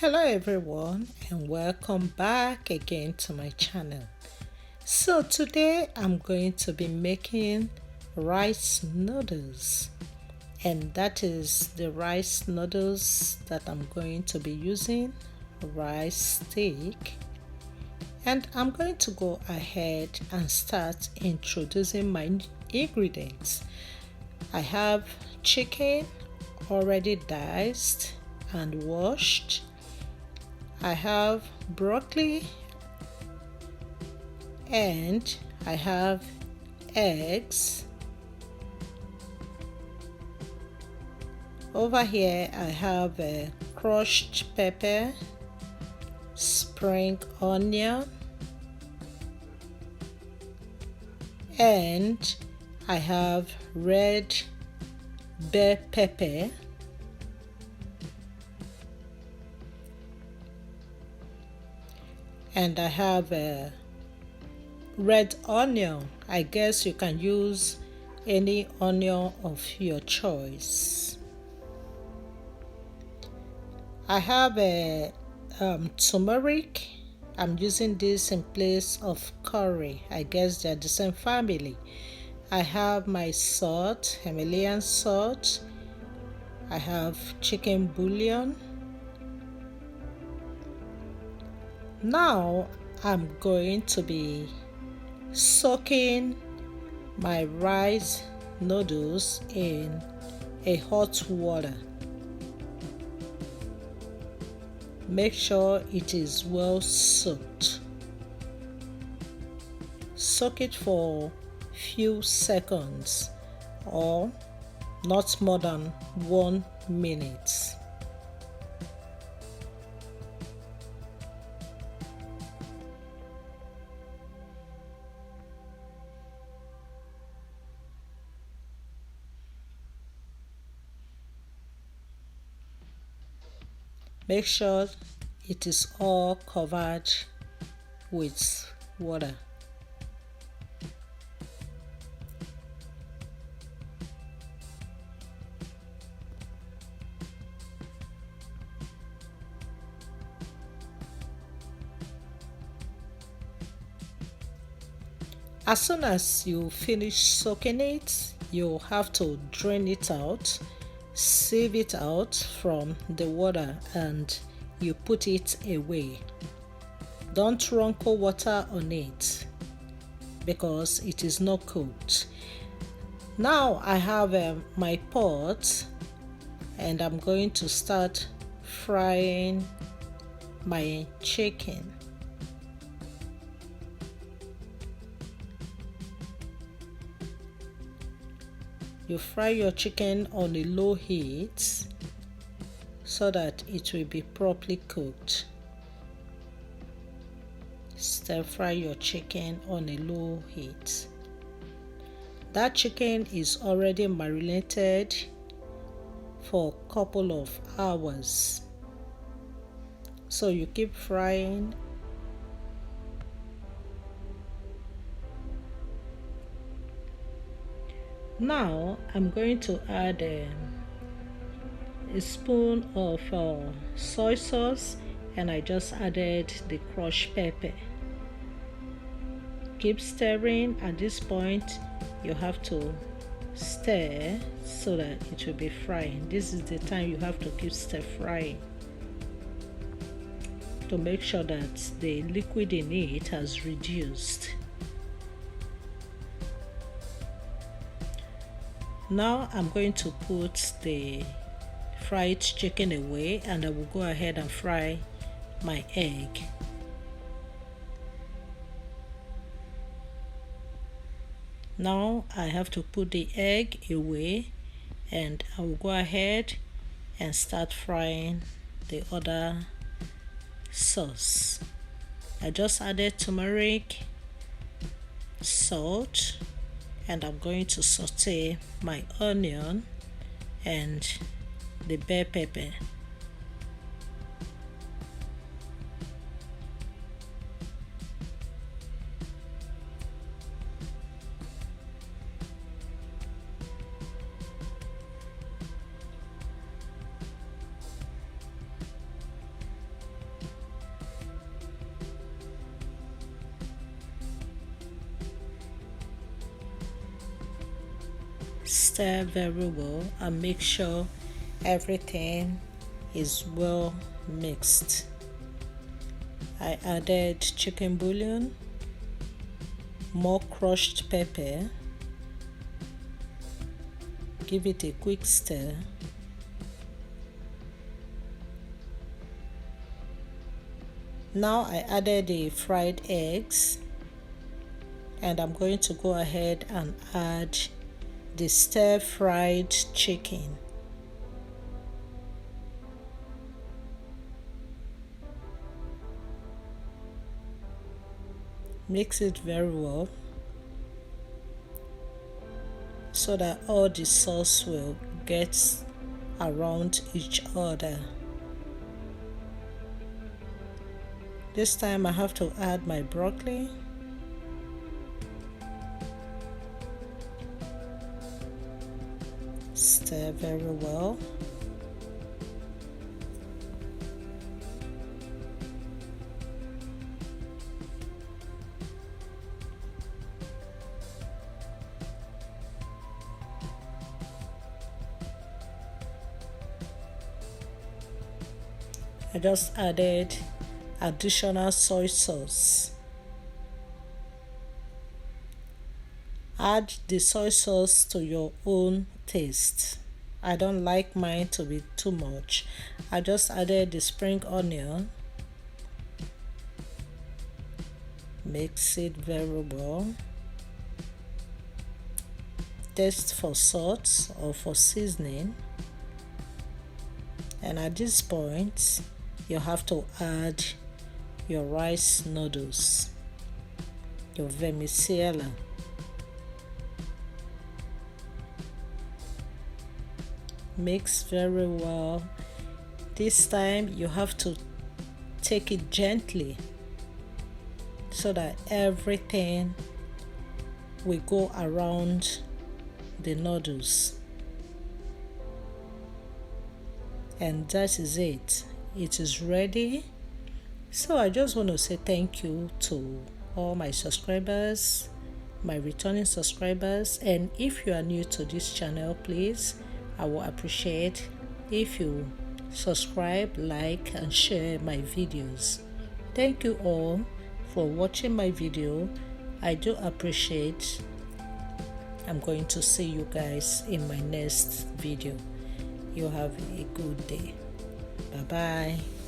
Hello everyone and welcome back again to my channel. So today I'm going to be making rice noodles, and that is the rice noodles that I'm going to be using, rice steak. And I'm going to go ahead and start introducing my ingredients. I have chicken already diced and washed. I have broccoli and I have eggs. Over here I have a crushed pepper, spring onion, and I have red bell pepper, and I have a red onion. I guess you can use any onion of your choice. I have a turmeric. I'm using this in place of curry. I guess they're the same family. I have my salt, Himalayan salt. I have chicken bouillon. Now I'm going to be soaking my rice noodles in a hot water. Make sure it is well soaked. Soak it for few seconds or not more than 1 minute. Make sure it is all covered with water. As soon as you finish soaking it, you have to drain it out, sieve it out from the water, and you put it away. Don't run cold water on it because it is not cooked. Now I have my pot and I'm going to start frying my chicken. You fry your chicken on a low heat so that it will be properly cooked. Stir fry your chicken on a low heat. That chicken is already marinated for a couple of hours. So you keep frying. Now I'm going to add a spoon of soy sauce, and I just added the crushed pepper. Keep stirring. At this point you have to stir so that it will be frying. This is the time you have to keep stir frying to make sure that the liquid in it has reduced. Now I'm going to put the fried chicken away, and I will go ahead and fry my egg. Now I have to put the egg away, and I will go ahead and start frying the other sauce. I just added turmeric, salt, and I'm going to saute my onion and the bell pepper. Stir very well and make sure everything is well mixed. I added chicken bouillon, more crushed pepper. Give it a quick stir. Now I added the fried eggs, and I'm going to go ahead and add the stir-fried chicken. Mix it very well so that all the sauce will get around each other. This time I have to add my broccoli. Stir very well. I just added additional soy sauce. Add the soy sauce to your own taste. I don't like mine to be too much. I just added the spring onion. Mix it very well. Taste for salt or for seasoning. And at this point, you have to add your rice noodles, your vermicelli. Mix very well. This time you have to take it gently so that everything will go around the noodles. And that is it. It is ready. So I just want to say thank you to all my subscribers, my returning subscribers, and if you are new to this channel, please, I will appreciate if you subscribe, like, and share my videos. Thank you all for watching my video. I do appreciate. I'm going to see you guys in my next video. You have a good day. Bye bye.